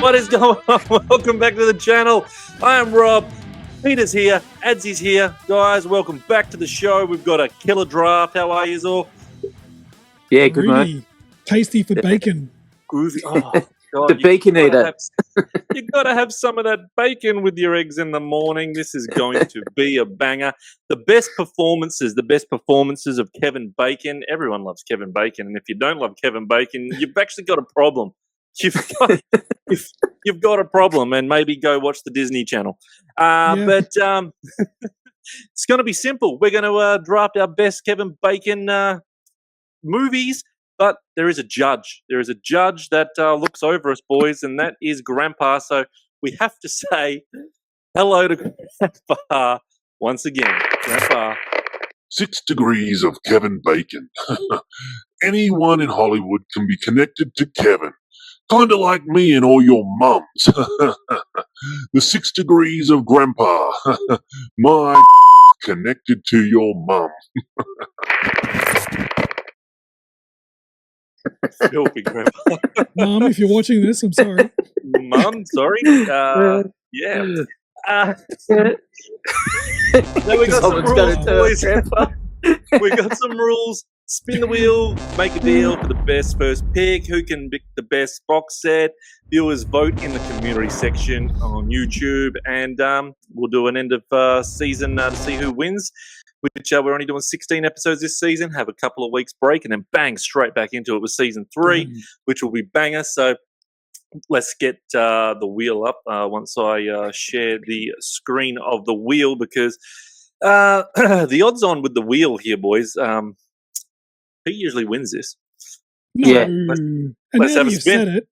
What is going on? Welcome back to the channel. I am Rob. Peter's here. Adsey's here. Guys, welcome back to the show. We've got a killer draft. How are you all? Yeah, good man. Tasty for bacon. Groovy. Oh, God, The bacon eater. You got to have some of that bacon with your eggs in the morning. This is going to be a banger. The best performances of Kevin Bacon. Everyone loves Kevin Bacon. And if you don't love Kevin Bacon, you've actually got a problem. You've got a problem, and maybe go watch the Disney Channel. But it's going to be simple. We're going to draft our best Kevin Bacon movies, but there is a judge. There is a judge that looks over us, boys, and that is Grandpa. So we have to say hello to Grandpa once again. Grandpa. 6 degrees of Kevin Bacon. Anyone in Hollywood can be connected to Kevin. Kind of like me and all your mums. The 6 degrees of Grandpa. My connected to your mum. Filthy Grandpa. Mom, if you're watching this, I'm sorry. Mum, sorry. Yeah. Then we got some rules, boys. We got some rules. Spin the wheel, make a deal for the best first pick. Who can pick the best box set? Viewers vote in the community section on YouTube, and we'll do an end of season to see who wins. Which we're only doing 16 episodes this season. Have a couple of weeks break, and then bang, straight back into it with season 3, which will be banger. So let's get the wheel up once I share the screen of the wheel, because the odds on with the wheel here, boys. Who usually wins this? No. Yeah. And Let's now have a you've spin. said it.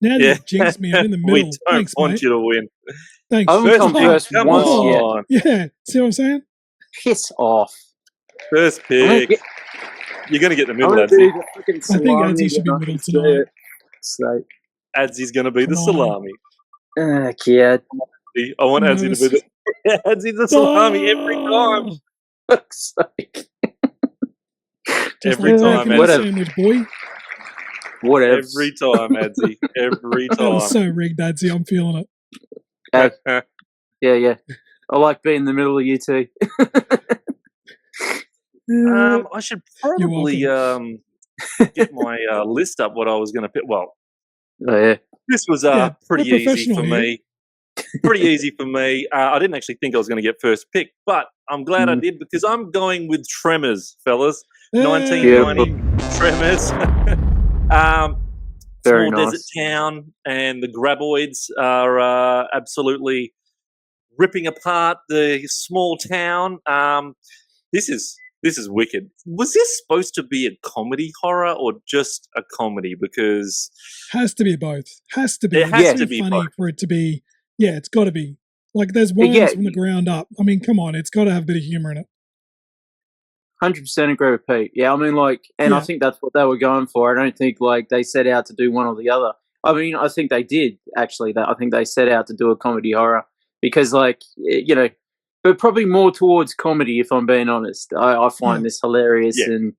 Now that you've jinxed me, I'm in the middle. We don't Thanks, want mate. you to win. Thanks. I haven't come first Come once on. Yeah. See what I'm saying? Piss off. First pick. You're going to get the middle, I Adsey. I think Adsey should be middle tonight. So, Adsey's going to be the Come on. salami. kid. I want Adsey to be the Adsey's the salami every time. Fuck's sake. Just Every like time, making a Whatever. sandwich, boy. Whatever. Every time, Adsey. Every That was time. so rigged, Adsey. I'm feeling it. Yeah. I like being in the middle of you two. I should probably get my list up what I was going to pick. Well, Oh, yeah. this was Yeah, pretty we're easy for professional here. me. Pretty easy for me. I didn't actually think I was going to get first pick, but I'm glad I did, because I'm going with Tremors, fellas. 1990 Tremors. Very Small nice. desert town, and the graboids are absolutely ripping apart the small town. This is wicked. Was this supposed to be a comedy horror or just a comedy? Because Has to be both. Has to be. It has It's to too be funny both. for it to be. Yeah, it's got to be. Like, there's ones Yeah. from the ground up. I mean, come on. It's got to have a bit of humor in it. 100% agree with Pete. Yeah, I mean, like, and I Yeah. think that's what they were going for. I don't think, like, they set out to do one or the other. I mean, I think they did, actually. I think they set out to do a comedy horror because, like, you know, but probably more towards comedy, if I'm being honest. I find this hilarious, and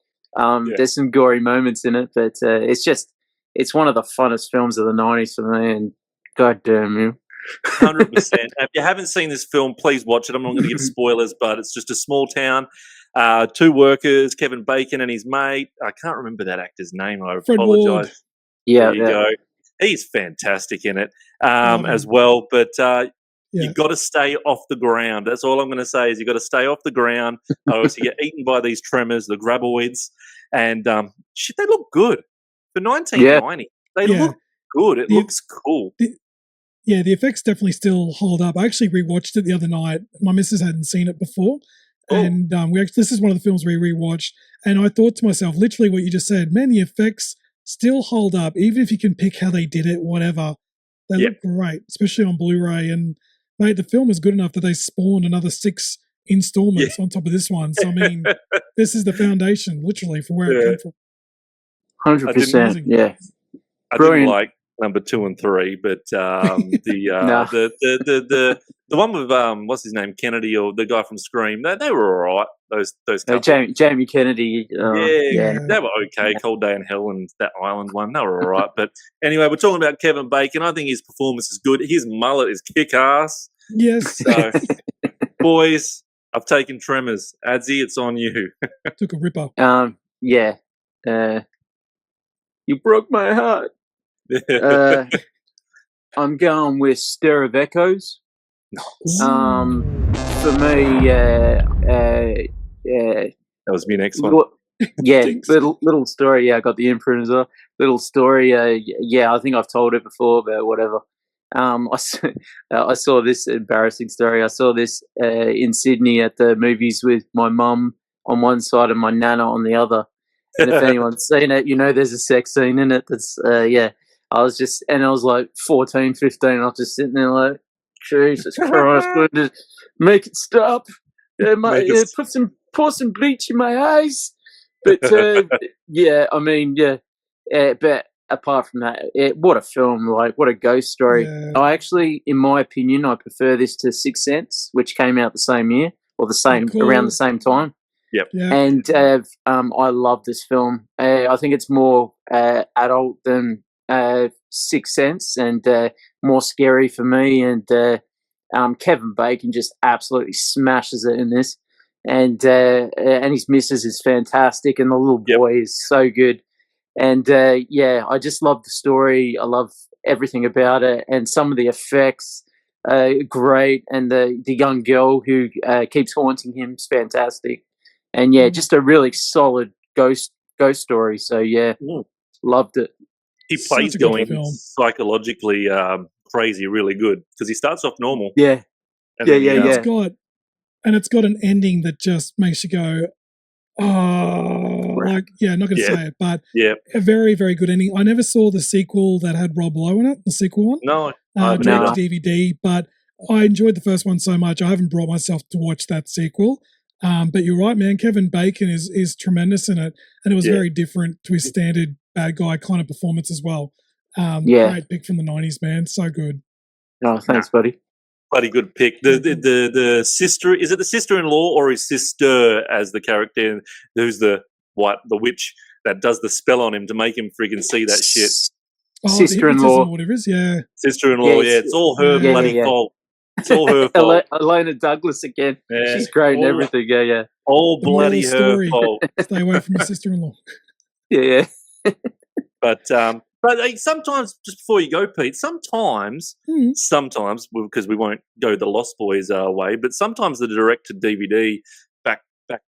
there's some gory moments in it, but it's one of the funnest films of the 90s for me, and goddamn you. 100%. If you haven't seen this film, please watch it. I'm not going to give spoilers, but it's just a small town. 2 workers, Kevin Bacon and his mate. I can't remember that actor's name. I Fred Ward. apologize. Yeah, There you go. He's fantastic in it Love as him. well. But Yeah. you've got to stay off the ground. That's all I'm going to say is you've got to stay off the ground. Otherwise, you get eaten by these tremors, the graboids. And shit, they look good. For 1990, they Yeah. look good. It looks cool. Yeah, the effects definitely still hold up. I actually rewatched it the other night. My missus hadn't seen it before. And this is one of the films we rewatched. And I thought to myself, literally what you just said, man, the effects still hold up. Even if you can pick how they did it, whatever. They look great, especially on Blu-ray. And, mate, the film is good enough that they spawned another 6 installments on top of this one. So, I mean, this is the foundation, literally, for where it came from. 100%. Yeah. I didn't Brilliant. like number 2 and 3, but Nah. the one with what's his name, Kennedy, or the guy from Scream, they were all right. Those No, couple. Jamie Kennedy. Yeah, they were okay. Cold Day in Hell and that Island one, they were all right. But anyway, we're talking about Kevin Bacon. I think his performance is good. His mullet is kick-ass. Yes. So, boys, I've taken Tremors. Adsey, it's on you. Took a ripper. Yeah. You broke my heart. I'm going with Stir of Echoes. For me, That was my next one. Yeah, little story. Yeah, I got the imprint as well. Little story. Yeah, I think I've told it before, but whatever. I saw this embarrassing story. I saw this in Sydney at the movies with my mum on one side and my nana on the other. And if anyone's seen it, you know there's a sex scene in it. That's yeah. I was like 14, 15. I was just sitting there like, Jesus Christ, just make it stop. Pour some bleach in my eyes. But yeah, I mean, yeah. But apart from that, what a film! Like, what a ghost story. Yeah. I actually, in my opinion, I prefer this to Sixth Sense, which came out the same year or around the same time. Yep. Yeah. And I love this film. I think it's more adult than Sixth Sense and more scary for me. And Kevin Bacon just absolutely smashes it in this. And his missus is fantastic, and the little boy is so good. And yeah, I just love the story. I love everything about it, and some of the effects great. And the young girl who keeps haunting him is fantastic. And yeah, just a really solid ghost story. So yeah, loved it. He plays Such a good going film. psychologically crazy really good because he starts off normal. Yeah, and yeah, then, yeah. It's got an ending that just makes you go, oh, like, yeah, I'm not going to say it, but a very, very good ending. I never saw the sequel that had Rob Lowe in it, the sequel one. No, direct to DVD, but I enjoyed the first one so much. I haven't brought myself to watch that sequel. But you're right, man. Kevin Bacon is tremendous in it, and it was very different to his standard bad guy kind of performance as well. Great pick from the 90s, man. So good. Oh, thanks, buddy. Bloody good pick. The sister, is it the sister-in-law or his sister as the character who's the witch that does the spell on him to make him friggin' see that shit? Oh, Sister-in-law. Whatever it is, yeah. Sister-in-law, it's all her bloody fault. It's all her fault. Elena Douglas again. Yeah. She's great and everything. Yeah. All bloody her fault. Stay away from your sister-in-law. Yeah. But sometimes, just before you go, Pete, sometimes, because we won't go the Lost Boys way, but sometimes the direct-to-DVD back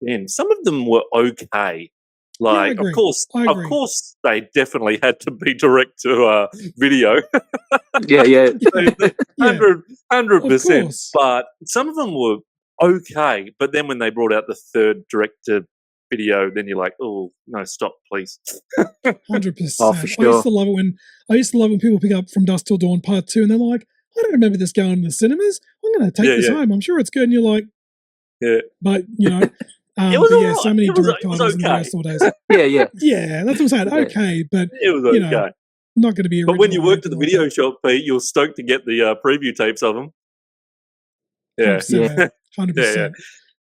then, some of them were okay. Like, of course, they definitely had to be direct to video. Yeah. 100%. But some of them were okay. But then when they brought out the third direct to video, then you're like, oh no, stop, please. 100%. Oh, for sure. I used to love it when people pick up From Dusk Till Dawn Part 2, and they're like, I don't remember this going to the cinemas. I'm going to take this home. I'm sure it's good. And you're like, but you know. It was right. So many direct titles in the last 4 days. Yeah, that's what I'm saying. Okay, but it was okay. You know, not going to be. But when you worked at the video shop, Pete, you were stoked to get the preview tapes of them. Yeah, 100%. Yeah.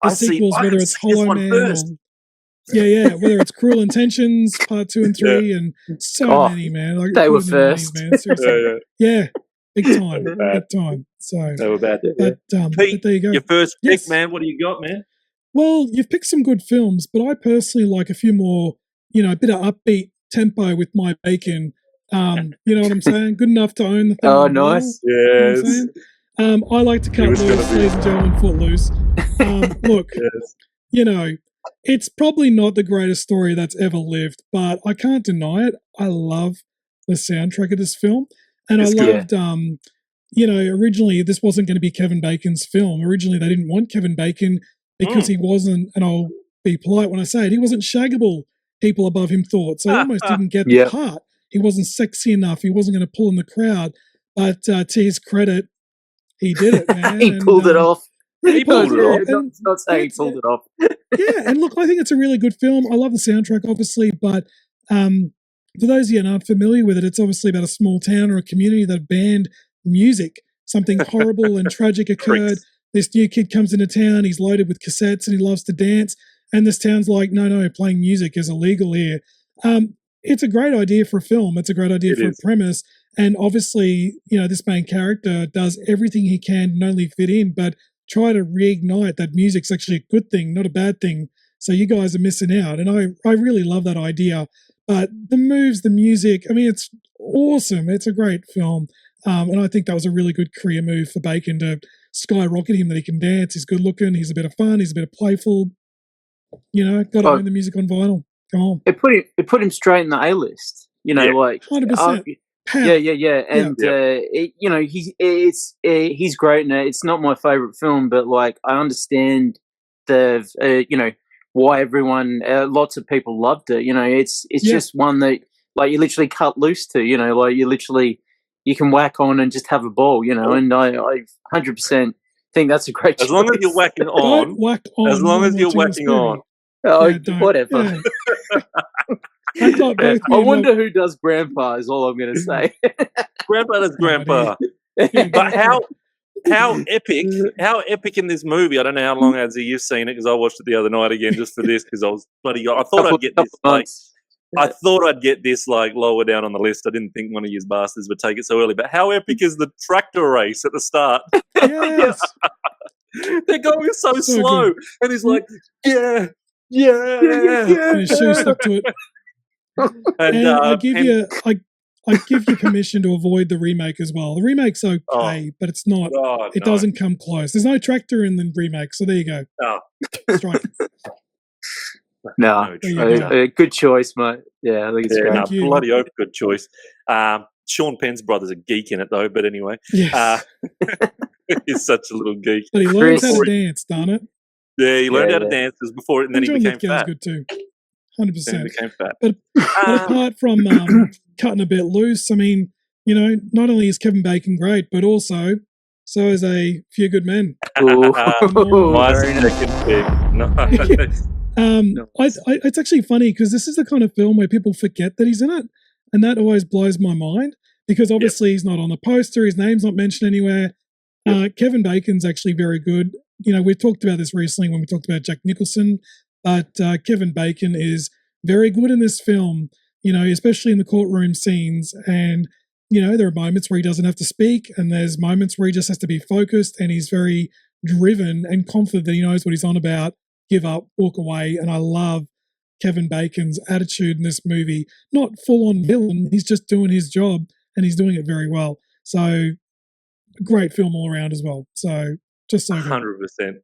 The sequels, whether it's Hollow Man, whether it's Cruel Intentions Part 2 and 3, and so many, man. Like, they were first, man. Seriously, big time. So they were bad. But Pete, there you go. Your first pick, man. What do you got, man? Well, you've picked some good films, but I personally like a few more, a bit of upbeat tempo with my Bacon. You know what I'm saying? Good enough to own the thing. Oh, nice. Yes. You know I like to cut loose, ladies and gentlemen, Footloose. Look, it's probably not the greatest story that's ever lived, but I can't deny it. I love the soundtrack of this film. And I loved, originally this wasn't going to be Kevin Bacon's film. Originally they didn't want Kevin Bacon because he wasn't, and I'll be polite when I say it, he wasn't shaggable, people above him thought. So he almost didn't get the part. He wasn't sexy enough. He wasn't going to pull in the crowd. But to his credit, he did it, man. He pulled it off. He pulled it off. Not saying he pulled it off. Yeah, and look, I think it's a really good film. I love the soundtrack, obviously, but for those of you who aren't familiar with it, it's obviously about a small town or a community that banned music. Something horrible and tragic occurred. This new kid comes into town, he's loaded with cassettes and he loves to dance. And this town's like, no, playing music is illegal here. It's a great idea for a film. It's a great idea for a premise. And obviously, this main character does everything he can not only fit in, but try to reignite that music's actually a good thing, not a bad thing. So you guys are missing out. And I really love that idea. But the moves, the music, it's awesome. It's a great film. And I think that was a really good career move for Bacon to skyrocket him, that he can dance, he's good looking, he's a bit of fun, he's a bit of playful. Got to own the music on vinyl. Come on. It put him straight in the A-list. Like 100%. Yeah. And he's great in it. It's not my favorite film, but like I understand why everyone, lots of people loved it. It's just one that like you literally cut loose to. Like you can whack on and just have a ball. And I 100% think that's a great choice. As long as you're whacking on. Don't whack on. As long as you're whacking on. Whatever. Yeah. I wonder who does Grandpa is all I'm going to say. Grandpa does Grandpa. But how epic in this movie. I don't know how long, Adsey, you've seen it, because I watched it the other night again just for this, because I was I thought I'd get this I thought I'd get this lower down on the list. I didn't think one of you bastards would take it so early. But how epic is the tractor race at the start? Yes. They're going so slow. Good. And he's like, yeah. And his shoes stuck to it. And I give you permission to avoid the remake as well. The remake's okay, but it's not. It doesn't come close. There's no tractor in the remake, so there you go. Oh. Strike. No, good choice, mate. Yeah, I think it's great. Bloody oath, good choice. Sean Penn's brother's a geek in it, though, but anyway. Yes. He's such a little geek. But he learned how to dance, darn it. Yeah, he learned how to dance before it, and then he became fat. Good too. 100%. Then he became fat. But apart from cutting a bit loose, not only is Kevin Bacon great, but also so is A Few Good Men. My second pick. No. It's actually funny because this is the kind of film where people forget that he's in it, and that always blows my mind because obviously he's not on the poster, his name's not mentioned anywhere. Kevin Bacon's actually very good. We talked about this recently when we talked about Jack Nicholson, but Kevin Bacon is very good in this film, especially in the courtroom scenes. And, there are moments where he doesn't have to speak, and there's moments where he just has to be focused, and he's very driven and confident that he knows what he's on about. Give up, walk away. And I love Kevin Bacon's attitude in this movie. Not full-on villain, he's just doing his job, and he's doing it very well. So, great film all around as well. So, just so good. 100%.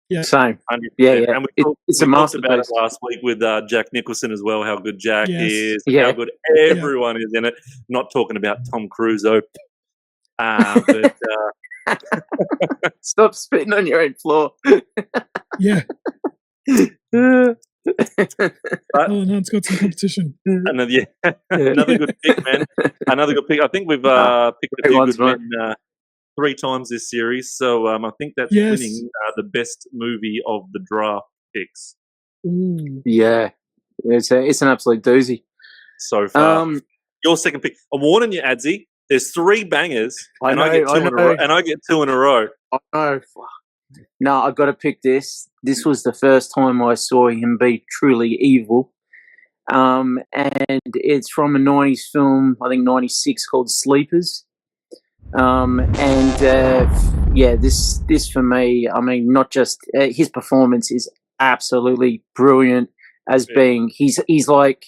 Yeah, same. 100%. Yeah. And we talked about it last week with Jack Nicholson as well, how good Jack is, how good everyone is in it. Not talking about Tom Cruise, though. But stop spitting on your own floor. Yeah. Alan Hunt's got some competition. Another good pick, man. Another good pick. I think we've picked a few good men 3 times this series, so I think that's winning the best movie of the draft picks. Ooh. Yeah, it's an absolute doozy so far. Your second pick. I'm warning you, Adsey. There's 3 bangers, and I get 2 in a row. I know. No, I've got to pick this. This was the first time I saw him be truly evil. And it's from a 90s film, I think 96, called Sleepers. This for me, not just his performance is absolutely brilliant as being, he's like,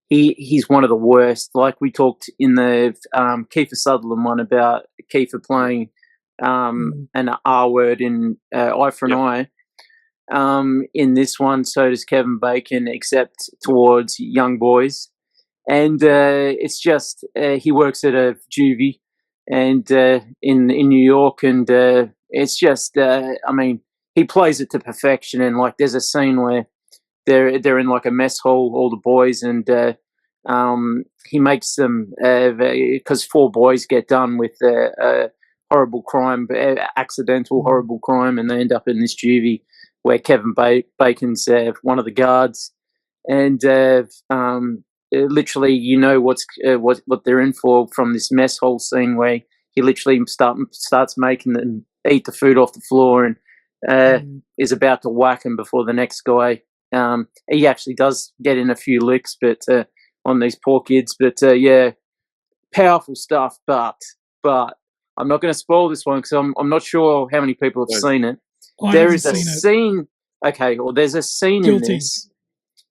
he's one of the worst. Like we talked in the Kiefer Sutherland one about Kiefer playing an R word in Eye for an Eye. In this one, so does Kevin Bacon, except towards young boys. And it's just, he works at a juvie and in New York, and it's just, he plays it to perfection. And like, there's a scene where they're in like a mess hall, all the boys, and he makes them, because 4 boys get done with horrible crime, accidental horrible crime, and they end up in this juvie where Kevin Bacon's one of the guards, and literally, you know what they're in for from this mess hall scene where he literally starts making them eat the food off the floor and is about to whack him before the next guy. He actually does get in a few licks, but on these poor kids. But yeah, powerful stuff. But I'm not going to spoil this one because I'm not sure how many people have seen it. There is a scene. Okay, well, there's a scene in this.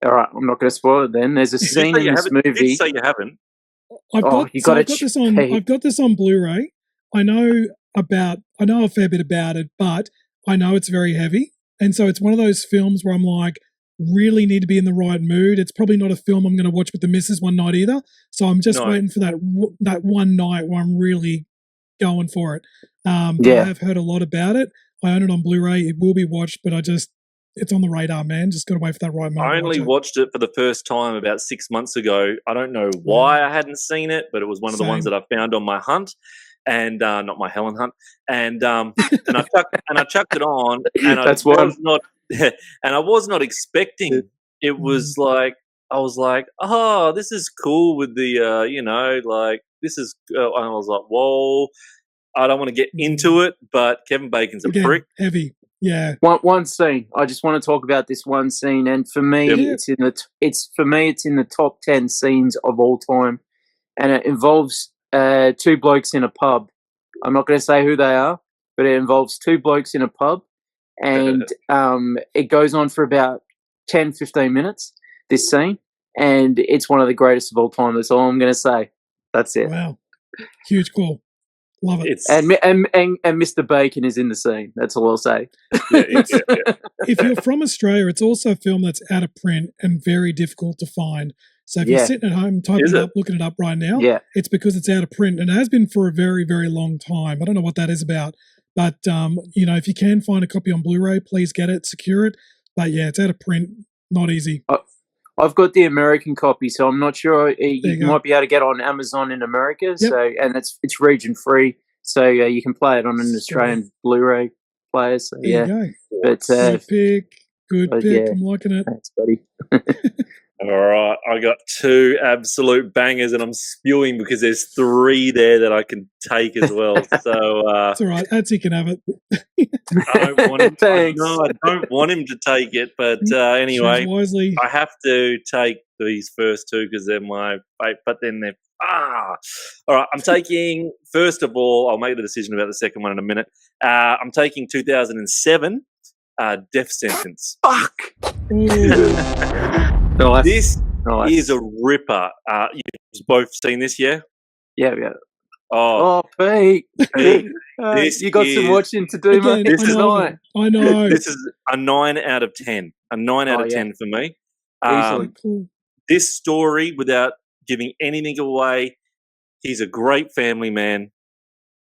All right, I'm not going to spoil it then. There's a scene in this movie. You did say you haven't. I've got this on Blu-ray. I know a fair bit about it, but I know it's very heavy. And so it's one of those films where I'm like, really need to be in the right mood. It's probably not a film I'm going to watch with the missus one night either. So I'm just waiting for that one night where I'm really going for it. But I have heard a lot about it. I own it on Blu-ray. It will be watched, but it's on the radar, man. Just got to wait for that right moment. I only watched it for the first time about 6 months ago. I don't know why I hadn't seen it, but it was one of the ones that I found on my hunt, and not my Helen hunt. And I chucked it on, and I was not expecting. It was like I was like, oh, this is cool with the like this is. And I was like, whoa, I don't want to get into it, but Kevin Bacon's a prick. Heavy. Yeah. One scene. I just want to talk about this one scene, and for me, it's in the top 10 scenes of all time, and it involves two blokes in a pub. I'm not going to say who they are, but it involves two blokes in a pub, and it goes on for about 10, 15 minutes. This scene, and it's one of the greatest of all time. That's all I'm going to say. That's it. Wow, huge call. Love it. And Mr. Bacon is in the scene. That's all I'll say. If you're from Australia, it's also a film that's out of print and very difficult to find. So if you're sitting at home typing it up, looking it up right now, it's because it's out of print and it has been for a very, very long time. I don't know what that is about. But, if you can find a copy on Blu-ray, please get it, secure it. But, yeah, it's out of print. Not easy. I've got the American copy, so I'm not sure you might be able to get it on Amazon in America. Yep. So, and it's region free, so you can play it on an Australian Blu-ray player. So there you go. But good pick. Yeah. I'm liking it. Thanks, buddy. All right, I got two absolute bangers, and I'm spewing because there's three there that I can take as well. So it's all right. Adsey can have it. I don't want him. I don't want him to take it, but anyway, I have to take these first two because they're my favourite. But then they're all right. I'm taking first of all. I'll make the decision about the second one in a minute. I'm taking 2007. Death Sentence. Fuck. Nice. This is a ripper. You've both seen this, yeah? Yeah. Oh, Pete. You got some watching to do, mate. I know. This is a 9 out of 10. A 9 out of 10 for me. Easily. This story, without giving anything away, he's a great family man.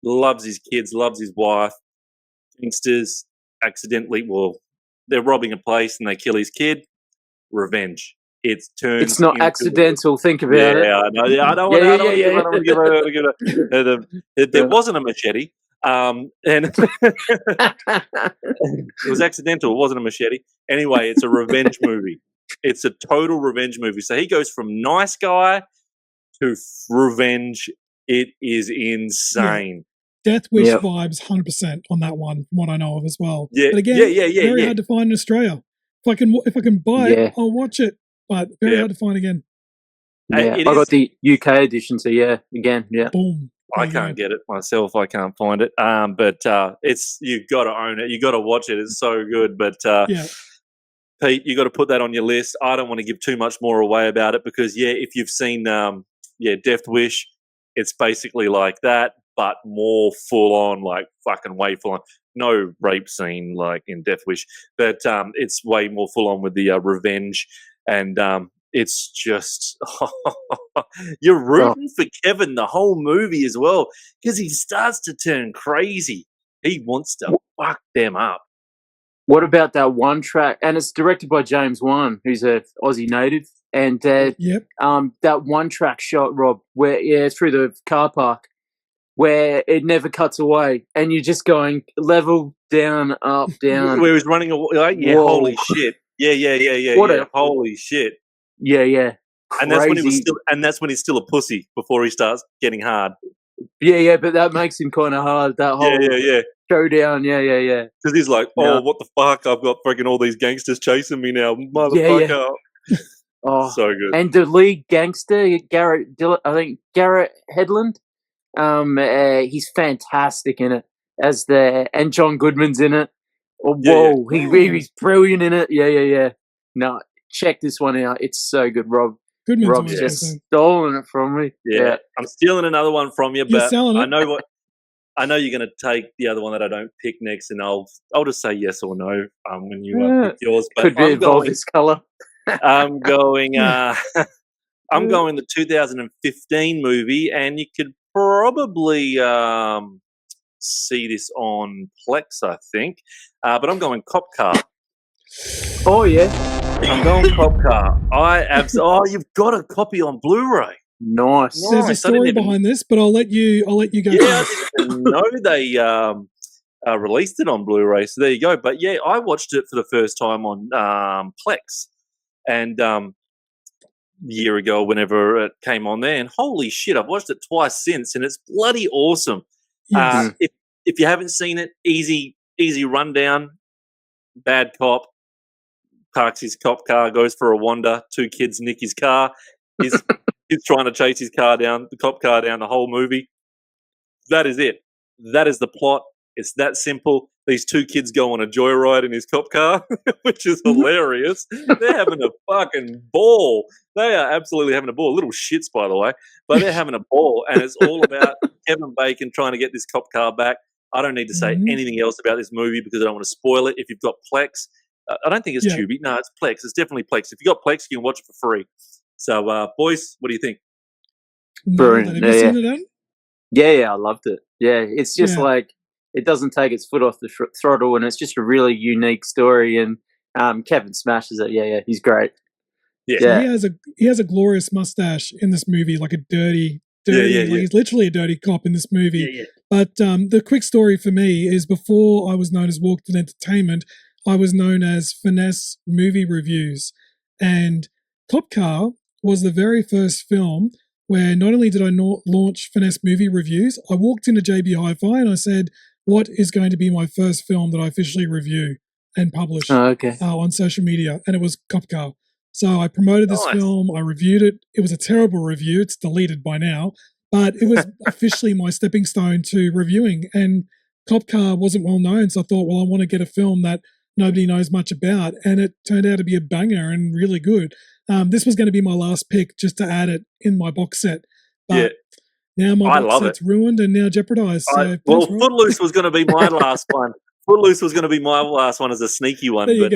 Loves his kids, loves his wife. Gangsters accidentally, they're robbing a place and they kill his kid. Revenge. It's not accidental. Think about it. Yeah, I know. Yeah, I don't want to give it. There wasn't a machete, and it was accidental. It wasn't a machete. Anyway, it's a revenge movie. It's a total revenge movie. So he goes from nice guy to revenge. It is insane. Death Wish vibes 100% on that one, from what I know of as well. Yeah, but again, very hard to find in Australia. If I can buy it, I'll watch it. But very hard to find again. Yeah, I got the UK edition, so Boom. I can't get it myself. I can't find it. But it's you've got to own it. You got to watch it. It's so good. But Pete, you got to put that on your list. I don't want to give too much more away about it because if you've seen Death Wish, it's basically like that, but more full on, like fucking way full on. No rape scene like in Death Wish, but it's way more full on with the revenge, and it's just you're rooting for Kevin the whole movie as well because he starts to turn crazy. He wants to fuck them up. What about that one track? And it's directed by James Wan, who's a Aussie native, and that one track shot, Rob, where through the car park, where it never cuts away, and you're just going level, down, up, down. Where he was running away. Holy shit. Yeah. Holy shit. Yeah. crazy. And that's when he's still a pussy before he starts getting hard. Yeah, but that makes him kind of hard. That whole Yeah. showdown. Yeah. Because he's like, what the fuck? I've got freaking all these gangsters chasing me now, motherfucker. Yeah. Oh, so good. And the lead gangster, Garrett Hedlund. He's fantastic in it and John Goodman's in it. Oh, whoa, he's brilliant in it. Yeah. No, check this one out. It's so good, Rob. Goodman's Rob's just stolen it from me. Yeah, I'm stealing another one from you, but selling it. I know you're going to take the other one that I don't pick next, and I'll just say yes or no when you pick yours. But could be involved this color. I'm going. I'm going the 2015 movie, and you could probably see this on Plex, I think. But I'm going Cop Car. Oh yeah, I'm going Cop Car. You've got a copy on Blu-ray. Nice. There's a story behind this, but I'll let you go. Yeah, I didn't know they released it on Blu-ray. So there you go. But yeah, I watched it for the first time on Plex, and year ago, whenever it came on there, and holy shit, I've watched it twice since, and it's bloody awesome. Yes. If you haven't seen it, easy rundown. Bad cop parks his cop car, goes for a wander. 2 kids nick his car. He's trying to chase his car down, the cop car down the whole movie. That is it. That is the plot. It's that simple. These 2 kids go on a joyride in his cop car, which is hilarious. They're having a fucking ball. They are absolutely having a ball. Little shits, by the way, but they're having a ball, and it's all about Kevin Bacon trying to get this cop car back. I don't need to say anything else about this movie because I don't want to spoil it. If you've got Plex, I don't think it's Tubi. No, it's Plex. It's definitely Plex. If you've got Plex, you can watch it for free. So, boys, what do you think? Brilliant. Have you seen it, Adam? Yeah, I loved it. Yeah, it's just like it doesn't take its foot off the throttle, and it's just a really unique story. And Kevin smashes it. Yeah, he's great. Yeah, so he has a glorious mustache in this movie, like a dirty. He's literally a dirty cop in this movie. Yeah. But the quick story for me is before I was known as Walkden Entertainment, I was known as Finesse Movie Reviews, and Cop Car was the very first film where not only did I launch Finesse Movie Reviews, I walked into JB Hi-Fi and I said, what is going to be my first film that I officially review and publish on social media? And it was Cop Car. So I promoted this film, I reviewed it. It was a terrible review. It's deleted by now. But it was officially my stepping stone to reviewing. And Cop Car wasn't well known, so I thought, well, I want to get a film that nobody knows much about. And it turned out to be a banger and really good. This was going to be my last pick just to add it in my box set. But now my box set's ruined and now jeopardized. So Footloose was going to be my last one. Footloose was going to be my last one as a sneaky one. But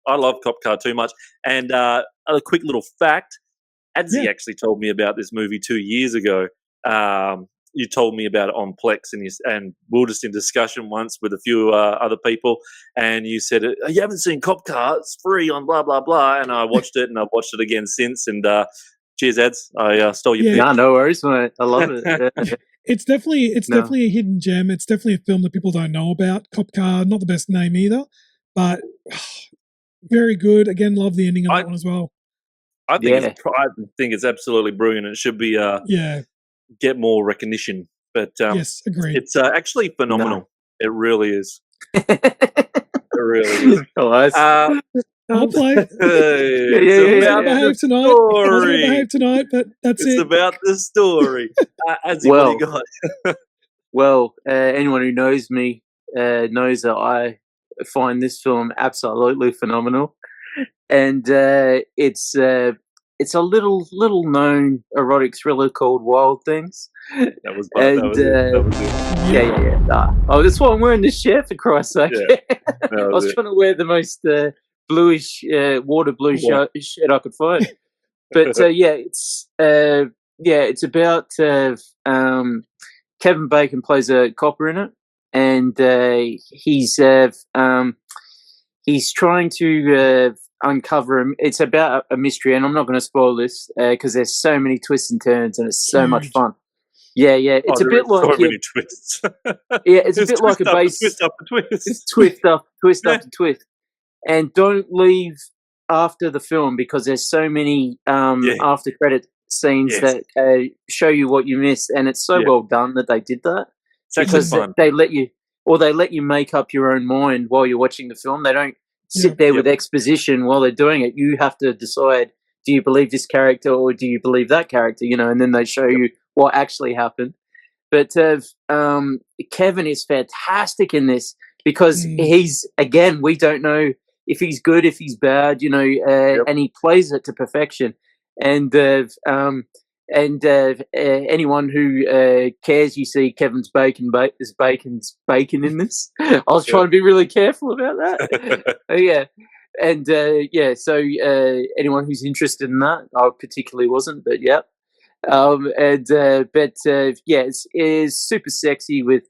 I love Cop Car too much. And a quick little fact, Adsey actually told me about this movie 2 years ago. You told me about it on Plex, and we were just in discussion once with a few other people, and you said, you haven't seen Cop Car, it's free on blah, blah, blah, and I watched it, and I've watched it again since, and cheers, Ads, I stole your pick. Nah, no worries, mate. I love it. It's definitely a hidden gem. It's definitely a film that people don't know about. Cop Car, not the best name either, but very good. Again, love the ending of that one as well. I think it's absolutely brilliant. It should be get more recognition. But yes, agreed. It's actually phenomenal. No. It really is. It really is. I'll play. I'll behave tonight, but that's it's about the story. Adsey, what do you got? Well, anyone who knows me knows that I find this film absolutely phenomenal, and it's a little known erotic thriller called Wild Things. That was it. Yeah. That's why I'm wearing this shirt, for Christ's sake. I was trying to wear the most bluish, water blue shirt I could find. But it's about Kevin Bacon plays a copper in it, and he's trying to uncover him. It's about a mystery, and I'm not going to spoil this because there's so many twists and turns, and it's so much fun. Yeah. It's a bit like so many twists. It's a bit like a base twist after twist. It's twist after twist. And don't leave after the film because there's so many after credit scenes that show you what you missed, and it's so well done that they did that. It's because fun. they let you make up your own mind while you're watching the film. They don't sit there with exposition while they're doing it. You have to decide, do you believe this character or do you believe that character? And then they show you what actually happened. But Kevin is fantastic in this because he's, again, we don't know if he's good, if he's bad, and he plays it to perfection. And anyone who cares, you see Kevin's bacon in this. I was trying to be really careful about that. So anyone who's interested in that, I particularly wasn't, but yeah. It's super sexy with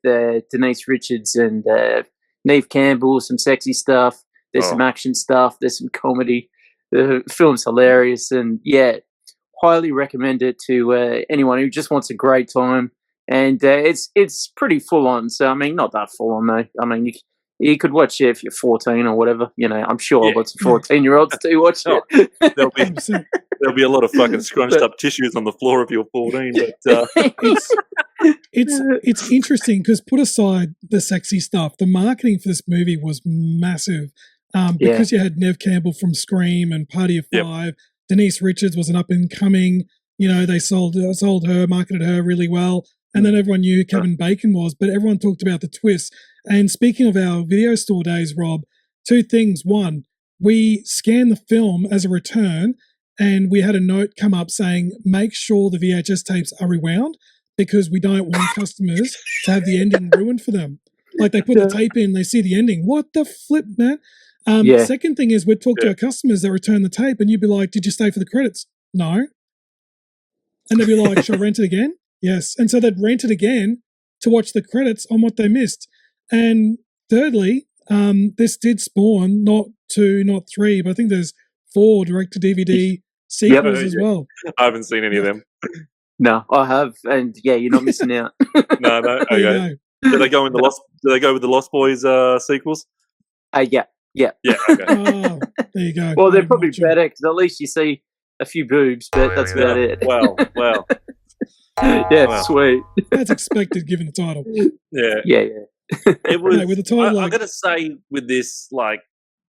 Denise Richards and Neve Campbell, some sexy stuff. There's some action stuff. There's some comedy. The film's hilarious, and highly recommend it to anyone who just wants a great time. And it's pretty full on. So I mean, not that full on though. I mean, you could watch it if you're 14 or whatever. I'm sure lots of 14-year-olds do watch it. There'll be a lot of fucking scrunched up tissues on the floor if you're 14. But it's interesting because put aside the sexy stuff, the marketing for this movie was massive. Because you had Neve Campbell from Scream and Party of Five. Denise Richards was an up and coming. They sold her, marketed her really well, and then everyone knew who Kevin Bacon was. But everyone talked about the twist. And speaking of our video store days, Rob, two things. One, we scanned the film as a return, and we had a note come up saying, "Make sure the VHS tapes are rewound because we don't want customers to have the ending ruined for them." Like they put the tape in, they see the ending. What the flip, man? Second thing is we'd talk to our customers that return the tape and you'd be like, "Did you stay for the credits?" "No." And they'd be like, "Shall I rent it again?" "Yes." And so they'd rent it again to watch the credits on what they missed. And thirdly, this did spawn not 2, not 3, but I think there's 4 direct-to-DVD sequels as well. I haven't seen any of them. No, I have. And you're not missing out. No, okay. Do they go with the Lost Boys sequels? Yeah. Okay. Oh, there you go. Well, they're probably better because at least you see a few boobs, but that's about it. Well. Sweet. That's expected given the title. Yeah. It was. With the title, I got to say, with this,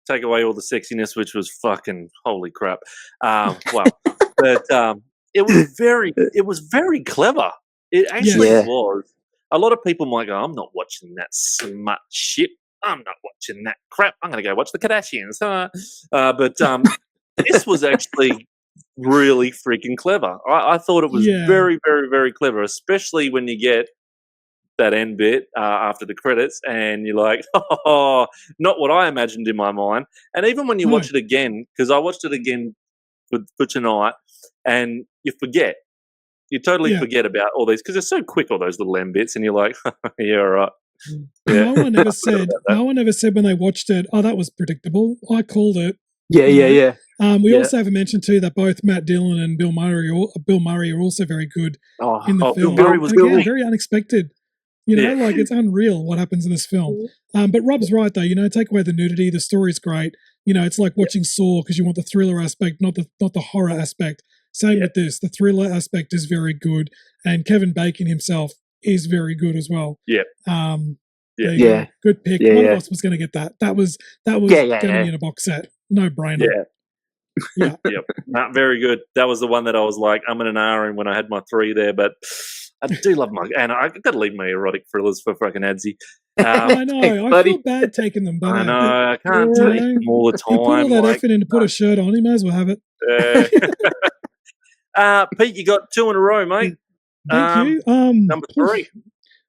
take away all the sexiness, which was fucking holy crap. But it was very clever. It actually was. A lot of people might go, "I'm not watching that smut shit. I'm not watching that crap. I'm going to go watch the Kardashians." But this was actually really freaking clever. I thought it was very, very, very clever, especially when you get that end bit after the credits and you're like, "Oh, not what I imagined in my mind." And even when you watch it again, because I watched it again for tonight, and you forget. You totally forget about all these because they're so quick, all those little end bits, and you're like, "Yeah, all right." Yeah. No one ever said when they watched it, "Oh, that was predictable." I called it. Yeah. We also have a mention too that both Matt Dillon and Bill Murray are also very good in the film. Bill Murray was very unexpected. It's unreal what happens in this film. But Rob's right though. Take away the nudity, the story's great. It's like watching Saw because you want the thriller aspect, not the horror aspect. Same with this. The thriller aspect is very good, and Kevin Bacon himself is very good as well. Yeah. Good pick. One of us was going to get that. That was going to be in a box set. No brainer. Yeah. Very good. That was the one that I was like, I'm in an hour and when I had my 3 there, but I do love and I got to leave my erotic thrillers for fucking Adsey. I know. I feel bad taking them back. I know. I can't take them all the time. You put all that effort in to put a shirt on, you may as well have it. Pete, you got 2 in a row, mate. Thank you. Number 3.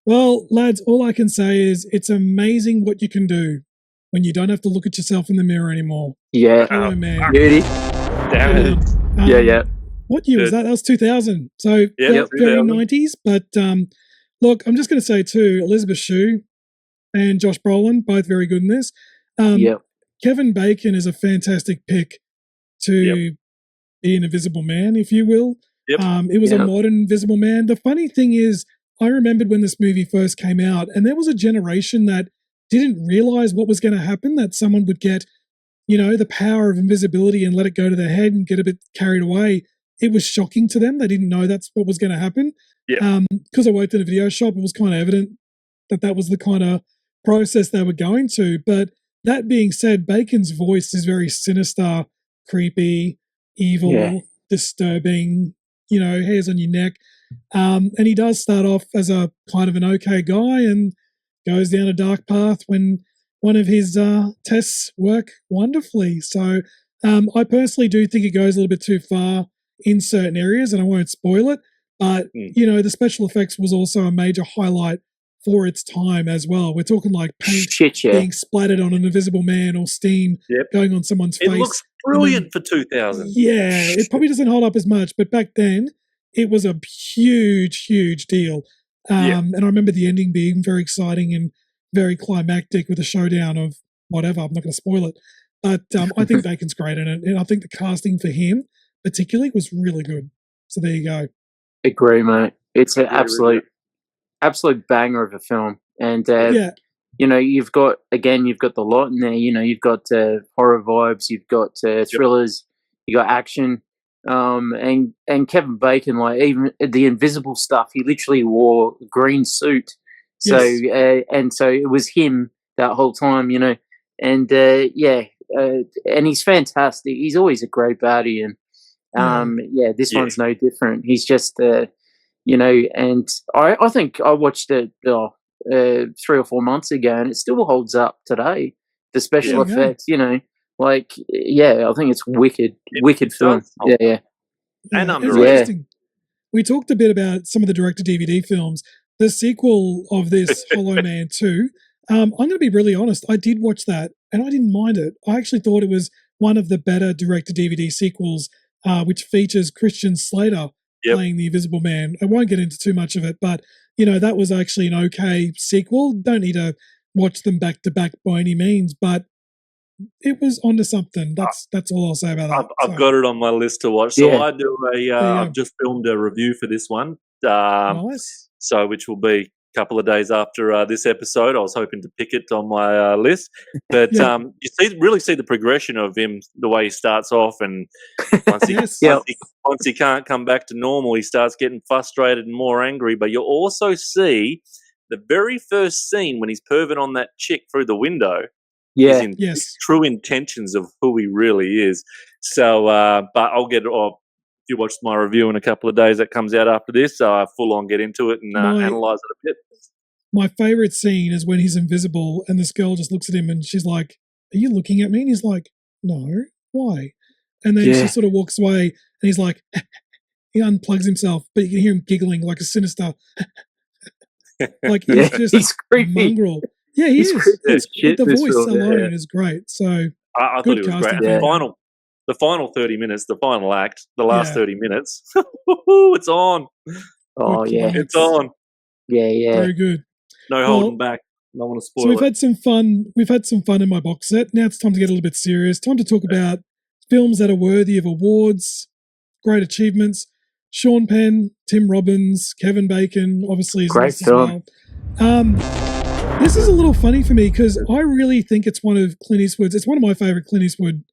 Well, lads, all I can say is it's amazing what you can do when you don't have to look at yourself in the mirror anymore. Yeah. Oh, man. Beauty. Damn it. What year was that? That was 2000. So very 90s. But look, I'm just going to say too, Elizabeth Shue and Josh Brolin, both very good in this. Kevin Bacon is a fantastic pick to be an Invisible Man, if you will. It was a modern Invisible Man. The funny thing is, I remembered when this movie first came out, and there was a generation that didn't realize what was going to happen, that someone would get the power of invisibility and let it go to their head and get a bit carried away. It was shocking to them. They didn't know that's what was going to happen. Yeah. Because I worked in a video shop, it was kind of evident that was the kind of process they were going to. But that being said, Bacon's voice is very sinister, creepy, evil, disturbing, hairs on your neck. And he does start off as a kind of an okay guy and goes down a dark path when one of his tests work wonderfully. So I personally do think it goes a little bit too far in certain areas, and I won't spoil it. But, the special effects was also a major highlight for its time as well. We're talking like paint being splattered on an invisible man or steam going on someone's face. It looks brilliant for 2000. Yeah, it probably doesn't hold up as much, but back then it was a huge, huge deal. And I remember the ending being very exciting and very climactic with a showdown of whatever. I'm not going to spoil it. But I think Bacon's great in it. And I think the casting for him particularly was really good. So there you go. Agree, mate. It's an absolute banger of a film. And, you've got the lot in there. You've got horror vibes, you've got thrillers, you got action. And Kevin Bacon, like even the invisible stuff, he literally wore a green suit. So, and so it was him that whole time, and and he's fantastic. He's always a great baddie. And, this one's no different. He's just, and I think I watched it 3 or 4 months ago, and it still holds up today. The special effects, I think it's wicked film. And underrated. We talked a bit about some of the direct-to-DVD films. The sequel of this, Hollow Man 2, I'm going to be really honest. I did watch that, and I didn't mind it. I actually thought it was one of the better direct-to-DVD sequels, which features Christian Slater playing the Invisible Man. I won't get into too much of it, but, that was actually an okay sequel. Don't need to watch them back-to-back by any means, but it was onto something. That's all I'll say about that. I've got it on my list to watch. So I do I've just filmed a review for this one. Nice. So which will be a couple of days after this episode. I was hoping to pick it on my list. But you really see the progression of him, the way he starts off, and once he can't come back to normal, he starts getting frustrated and more angry. But you'll also see the very first scene when he's perving on that chick through the window. His true intentions of who he really is. So, but I'll get it off. If you watch my review in a couple of days, that comes out after this, so I full on get into it and analyze it a bit. My favorite scene is when he's invisible and this girl just looks at him and she's like, "Are you looking at me?" And he's like, "No, why?" And then she sort of walks away and he's like, he unplugs himself, but you can hear him giggling like a sinister, like he's creepy. Mongrel. Yeah, he is. The voice alone is great. So I thought it was great. And the final 30 minutes, the final act, the last 30 minutes, it's on. Oh, it's on. Yeah. Very good. No holding back. I don't want to spoil it. So we've had some fun. We've had some fun in my box set. Now it's time to get a little bit serious. Time to talk about films that are worthy of awards, great achievements. Sean Penn, Tim Robbins, Kevin Bacon, obviously is great film. As well. This is a little funny for me because I really think it's one of Clint Eastwood's. It's one of my favorite Clint Eastwood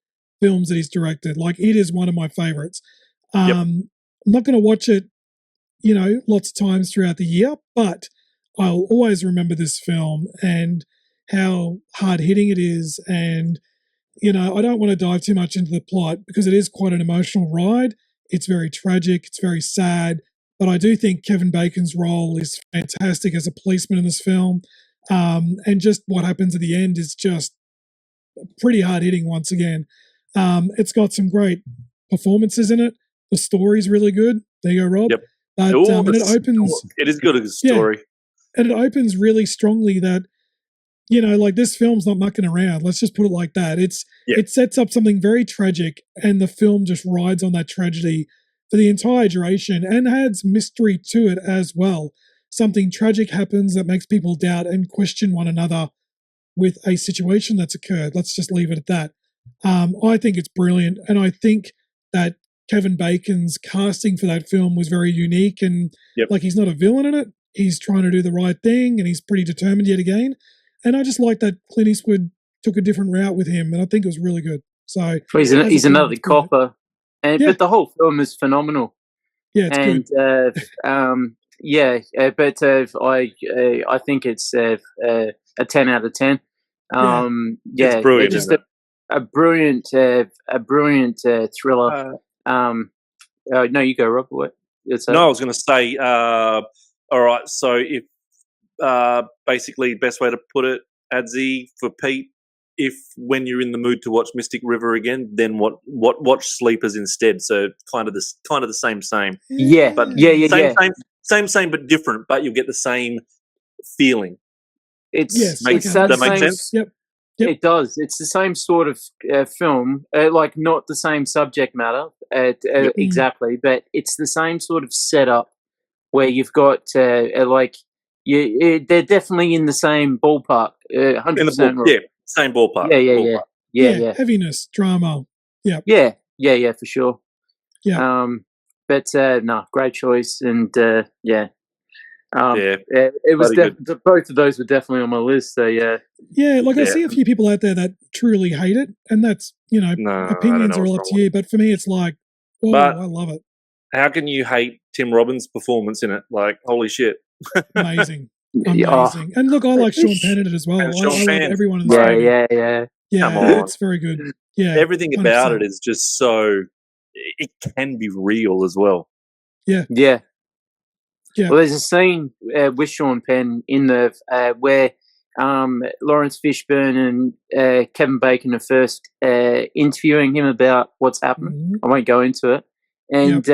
films that he's directed. Like, it is one of my favorites. I'm not going to watch it, lots of times throughout the year, but I'll always remember this film and how hard-hitting it is. And, I don't want to dive too much into the plot because it is quite an emotional ride. It's very tragic. It's very sad. But I do think Kevin Bacon's role is fantastic as a policeman in this film. And just what happens at the end is just pretty hard-hitting once again. It's got some great performances in it. The story's really good. There you go, Rob. Yep. But and it opens. It is good as a story. And it opens really strongly that, like, this film's not mucking around. Let's just put it like that. It sets up something very tragic, and the film just rides on that tragedy for the entire duration and adds mystery to it as well. Something tragic happens that makes people doubt and question one another with a situation that's occurred. Let's just leave it at that. I think it's brilliant, and I think that Kevin Bacon's casting for that film was very unique, and like, he's not a villain in it. He's trying to do the right thing, and he's pretty determined yet again. And I just like that Clint Eastwood took a different route with him, and I think it was really good. So Well, as a he's film, another it's brilliant. copper, Yeah. but the whole film is phenomenal. Yeah, it's And good. I think it's a 10 out of 10. It's brilliant, just isn't it? a brilliant thriller. No, you go, Rob. What? No, I was going to say, all right, so if basically best way to put it, Adsey, for Pete, if when you're in the mood to watch Mystic River again, then watch Sleepers instead. So kind of the same, Yeah, but same, but different. But you'll get the same feeling. It's Yes, Makes- okay. that that makes same- sense? Yep. It does. It's the same sort of film, like not the same subject matter exactly, but it's the same sort of setup where you've got they're definitely in the same ballpark, 100%. In the ball, yeah, same ballpark. Ballpark. Yeah. Heaviness, drama. Yeah, for sure. Yeah. But no, great choice, and it was bloody good. both of those were definitely on my list. So yeah. Yeah, like I Yeah. see a few people out there that truly hate it, and that's, No, I don't opinions know are all up what's to wrong you. But for me, it's like, oh, But- I love it. How can you hate Tim Robbins' performance in it? Like, holy shit! Amazing. Yeah. Amazing. And look, I like Sean Penn in it as well. And I Sean love Penn. everyone in this movie. Yeah. Yeah, Come on. it's very good. Yeah. Everything about 100%. it is just so. It can be real as well. Yeah. Yeah. Well, there's a scene with Sean Penn in the where Lawrence Fishburne and Kevin Bacon are first interviewing him about what's happening. Mhm. I won't go into it. And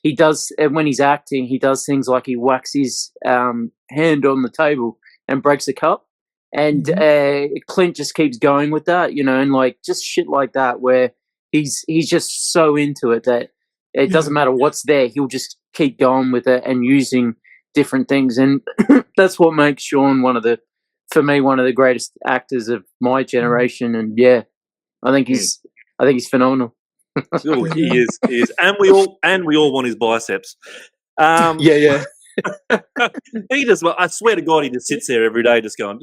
he does, when he's acting, he does things like he whacks his hand on the table and breaks a cup. And Clint just keeps going with that, and like just shit like that, where he's just so into it that it doesn't matter what's there, he'll just keep going with it and using different things. And that's what makes Sean one of the greatest actors of my generation. And I think he's phenomenal. He is, and we all want his biceps. Yeah. He just, well, I swear to God, he just sits there every day, just going,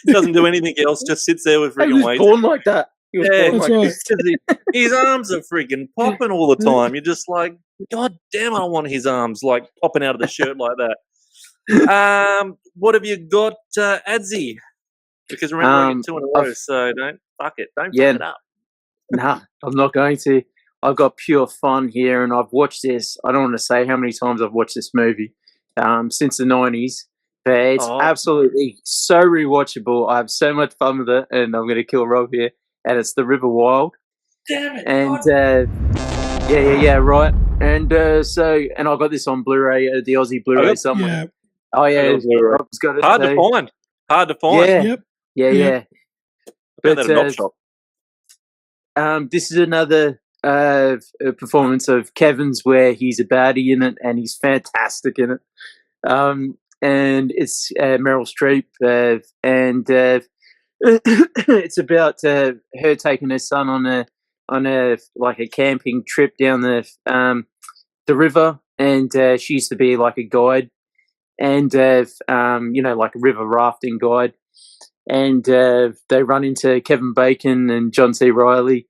doesn't do anything else, just sits there with He freaking was weights. born like that. He was Yeah, born That's like right. that. His arms are freaking popping all the time. You're just like, God damn, I want his arms like popping out of the shirt like that. What have you got, Adsey? Because remember, I get 2 in a row, so don't fuck it up. Nah, I'm not going to. I've got pure fun here, and I've watched this. I don't want to say how many times I've watched this movie since the 90s, but it's absolutely so rewatchable. I have so much fun with it, and I'm going to kill Rob here. And it's The River Wild. Damn it! And right. And and I got this on Blu-ray, the Aussie Blu-ray somewhere. Yeah. Oh yeah, Blu-ray. Rob's got it. Hard to find. Yep. Yeah. I found that at an op shop. This is another performance of Kevin's where he's a baddie in it, and he's fantastic in it. And it's Meryl Streep, and it's about her taking her son on a like a camping trip down the river, and she used to be like a guide, and like a river rafting guide. And they run into Kevin Bacon and John C. Reilly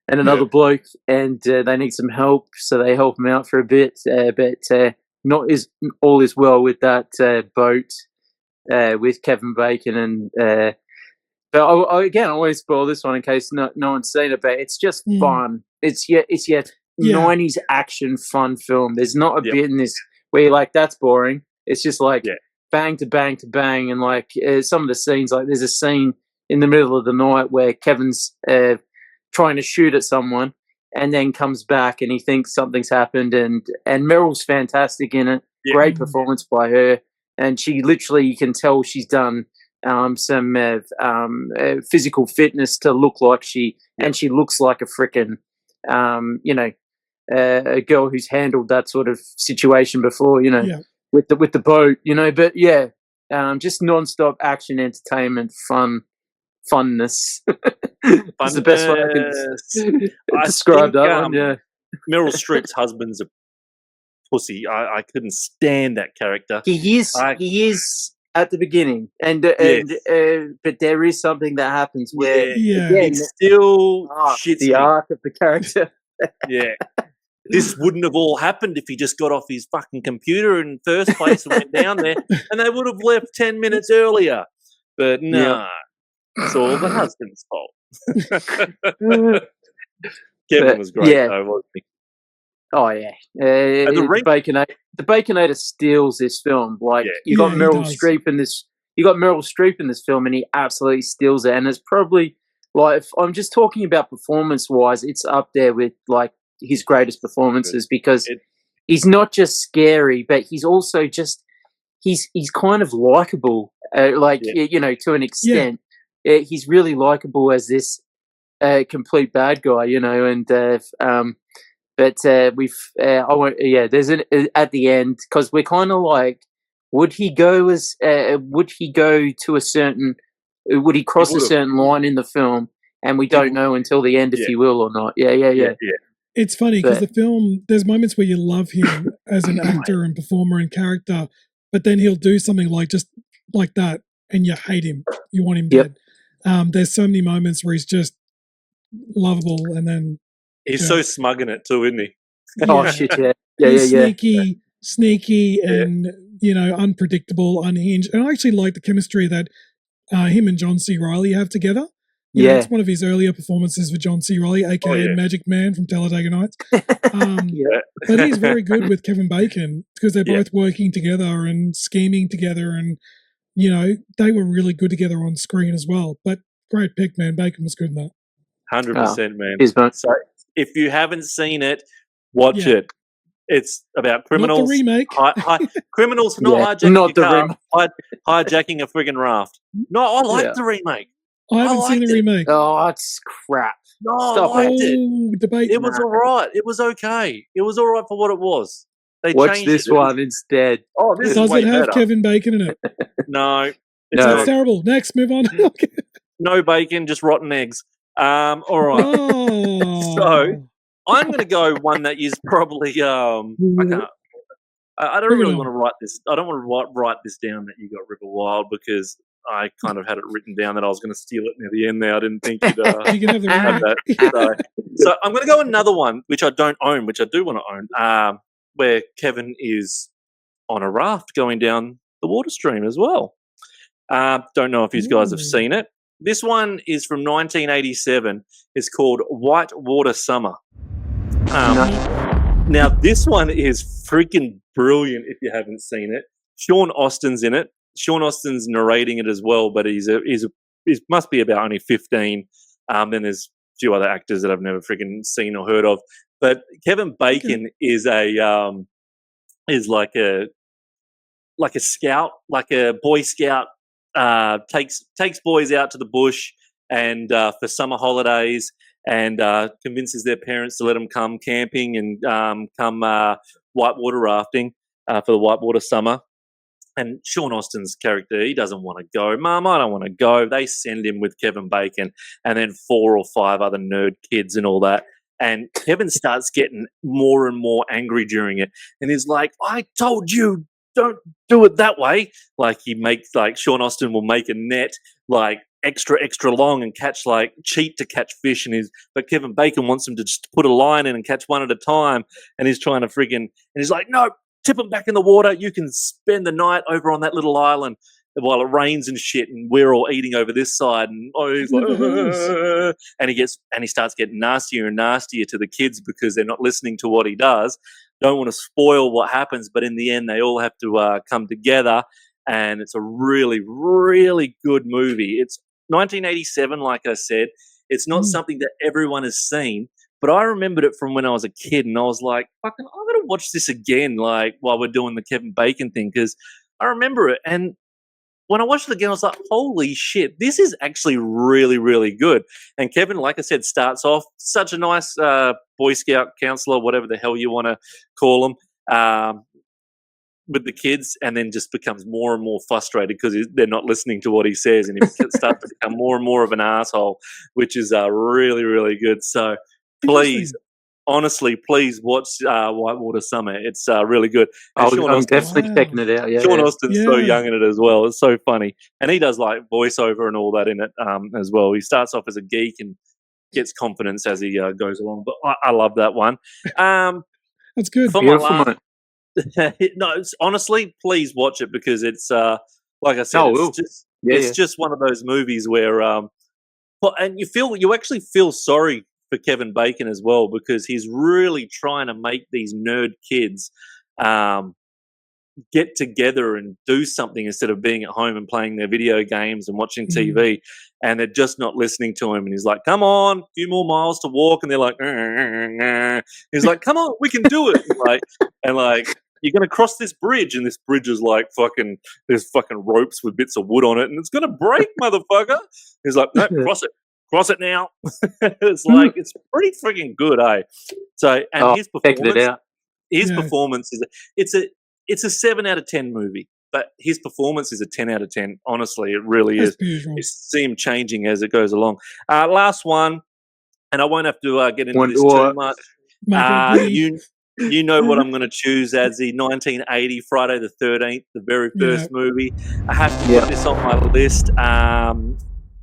and another bloke, and they need some help, so they help him out for a bit. But not all is well with that boat with Kevin Bacon. And but I won't spoil this one in case no one's seen it. But it's just fun. It's your 90s action fun film. There's not a bit in this where you're like, that's boring. It's just like bang to bang to bang, and like some of the scenes, like there's a scene in the middle of the night where Kevin's trying to shoot at someone and then comes back and he thinks something's happened, and Meryl's fantastic in it. Great performance by her, and she literally, you can tell she's done some physical fitness to look like and she looks like a frickin' a girl who's handled that sort of situation before, with the boat, but just non-stop action, entertainment, funness. It's the best way I can describe that one. Meryl Streep's husband's a pussy. I couldn't stand that character. He is at the beginning, and but there is something that happens where again, it's still shits the me. arc of the character. Yeah. This wouldn't have all happened if he just got off his fucking computer in the first place and went down there, and they would have left 10 minutes earlier. But no, it's all the husband's fault. Kevin was great, though, wasn't he? Oh yeah, And the Baconator steals this film. Like you got Meryl Streep in this. You got Meryl Streep in this film, and he absolutely steals it. And it's probably like, if I'm just talking about performance-wise, it's up there with like his greatest performances because he's not just scary, but he's also just he's kind of likable. You know, to an extent, he's really likable as this complete bad guy. You know, and but we've I won't. Yeah, there's an at the end because we're kind of like, would he go to a certain? Would he cross a certain line in the film? And we don't know until the end if he will or not. Yeah. It's funny because the film, there's moments where you love him as an actor and performer and character, but then he'll do something like just like that, and you hate him. You want him dead. There's so many moments where he's just lovable, and then he's so smug in it too, isn't he? Oh shit! Sneaky, and you know, unpredictable, unhinged. And I actually like the chemistry that him and John C. Reilly have together. You know, it's one of his earlier performances for John C. Reilly, aka Magic Man from Talladega Nights. But he's very good with Kevin Bacon because they're both working together and scheming together, and you know, they were really good together on screen as well. But great pick, man. Bacon was good in that. 100%, man. So if you haven't seen it, watch it. It's about criminals. Not the remake. Criminals not hijacking a car, hijacking a friggin' raft. No, I like the remake. I haven't seen the remake. Oh, it's crap. No, I liked it. Debate. It was all right. It was okay. It was all right for what it was. They watch changed this one instead. Oh, this does is way it have better. Kevin Bacon in it? No. It's terrible. Next, move on. No bacon, just rotten eggs. All right. Oh. So I'm going to go one that is probably I don't really want to write this. I don't want to write this down that you got River Wild because I kind of had it written down that I was going to steal it near the end there. I didn't think you'd you can have that. So I'm going to go another one, which I don't own, which I do want to own, where Kevin is on a raft going down the water stream as well. Don't know if you guys have seen it. This one is from 1987. It's called Whitewater Summer. Now, this one is freaking brilliant if you haven't seen it. Sean Austin's in it. Sean Austin's narrating it as well, but he must be about only 15. Then there's a few other actors that I've never freaking seen or heard of. But Kevin Bacon is like a scout, like a Boy Scout. Takes boys out to the bush and for summer holidays, and convinces their parents to let them come camping and come whitewater rafting for the whitewater summer. And Sean Austin's character, he doesn't want to go. Mum, I don't want to go. They send him with Kevin Bacon and then 4 or 5 other nerd kids and all that. And Kevin starts getting more and more angry during it. And he's like, I told you, don't do it that way. Like Sean Austin will make a net like extra long and cheat to catch fish, but Kevin Bacon wants him to just put a line in and catch one at a time, and he's trying to and he's like, no, tip them back in the water. You can spend the night over on that little island while it rains and shit, and we're all eating over this side. And he's like, and he starts getting nastier and nastier to the kids because they're not listening to what he does. Don't want to spoil what happens, but in the end, they all have to come together, and it's a really, really good movie. It's 1987, like I said. It's not something that everyone has seen, but I remembered it from when I was a kid, and I was like, fucking, I'm going to watch this again, like, while we're doing the Kevin Bacon thing, because I remember it. And when I watched it again, I was like, holy shit, this is actually really, really good. And Kevin, like I said, starts off such a nice Boy Scout counselor, whatever the hell you want to call him, with the kids, and then just becomes more and more frustrated because they're not listening to what he says, and he starts to become more and more of an asshole, which is really, really good. So please honestly, please watch Whitewater Summer. It's really good. And Sean I'm Austin, definitely checking it out. Yeah, Sean yeah. Austin's so young in it as well. It's so funny, and he does like voiceover and all that in it as well. He starts off as a geek and gets confidence as he goes along. But I love that one. That's good. For Beautiful, my mate. last, no, honestly, please watch it because it's like I said, it's just one of those movies where and you actually feel sorry for Kevin Bacon as well because he's really trying to make these nerd kids get together and do something instead of being at home and playing their video games and watching TV, and they're just not listening to him. And he's like, "Come on, a few more miles to walk," and they're like, he's like, "Come on, we can do it!" and you're going to cross this bridge, and this bridge is like there's fucking ropes with bits of wood on it, and it's going to break, motherfucker. He's like, "No, cross it now." It's like it's pretty freaking good, eh? So, and his performance it's a 7 out of 10 movie, but his performance is a 10 out of 10. Honestly, it really is. You see him changing as it goes along. Last one, and I won't have to get into this too much. You know what I'm going to choose, Adsey. 1980, Friday the 13th, the very first movie. I have to put this on my list.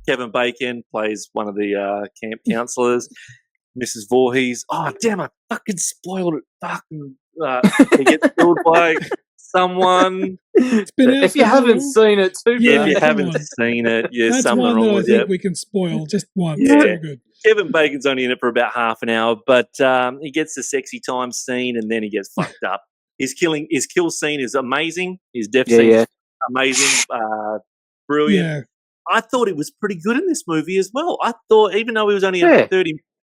Kevin Bacon plays one of the camp counselors. Mrs. Voorhees. Oh, damn, I fucking spoiled it. Fucking, he gets killed by someone. If you haven't seen it, too bad. If you haven't seen it, that's something one wrong that I with think we can spoil just once. Yeah. Good. Kevin Bacon's only in it for about half an hour, but he gets the sexy time scene and then he gets fucked up. His kill scene is amazing. His death scene is amazing. Brilliant. Yeah. I thought he was pretty good in this movie as well. I thought, even though he was only in